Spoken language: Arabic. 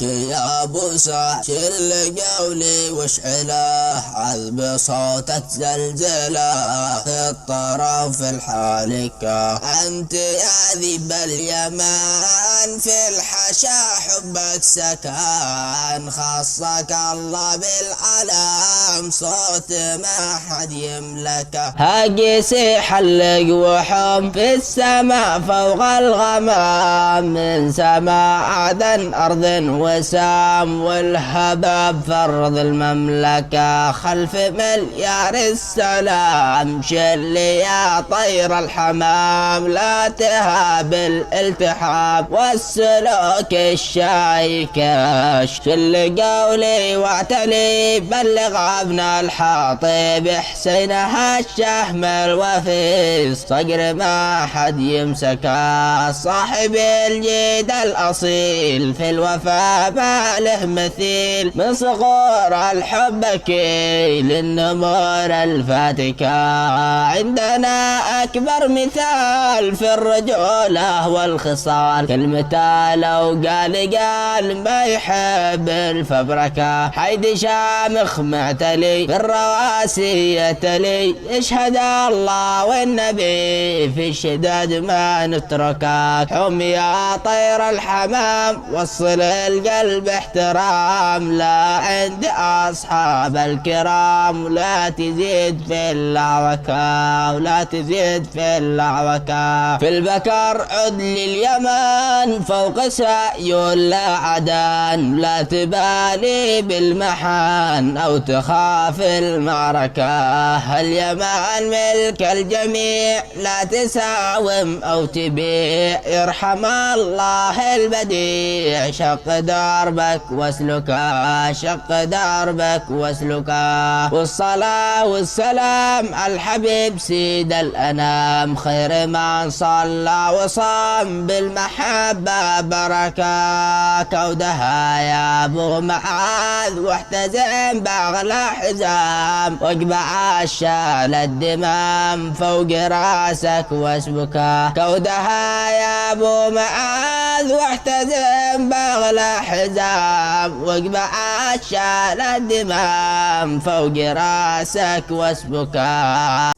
يا ابو سعد شل قولي واشعله عذب صوتك زلزله في الطرف الحالكة. انت يا ذيب اليمن في الحشا حبك سكن خصك الله بالعلم صوت ما حد يملكه. هاقيسي حلق وحوم في السماء فوق الغمام من سماء عدن أرض وسام والهباب فرض المملكة خلف مليار السلام. شل يا طير الحمام لا تهاب الالتحام والسلوك الشايكش. شل قولي واعتلي بلغ ابن الحاطب حسينها الشهم الوفي صقر ما حد يمسكه. صاحب الجيد الأصيل في الوفا ما له مثيل من صغور الحب كيل النمور الفاتكة. عندنا أكبر مثال في الرجولة والخصال كلمته لو قال ما يحب الفبركة. حيد شامخ معتلي في الرواسي يتلي يشهد الله والنبي في الشداد ما نتركك. حم يا طير الحمام وصل القلب احترام لا عند أصحاب الكرام ولا تزيد في اللعوكة ولا تزيد في اللعوكة. في البكر عد لليمن فوق سعي لا عدان لا تبالي بالمحان أو تخاف المعركة. اليمن ملك الجميع لا تساوم أو تبيع يرحم الله البديع. شق دربك واسلكا شق دربك واسلكا. والصلاة والسلام الحبيب سيد الأنام خير من صلى وصام بالمحبة بركة. كودها يا أبو معاذ واحتزم بأغلى حزام واقبع الشال الدمام فوق راسك واسبكا. كودها يا أبو معاذ واحتزم بأغلى حزام واقبع الشال الدمام فوق راسك واسبكا.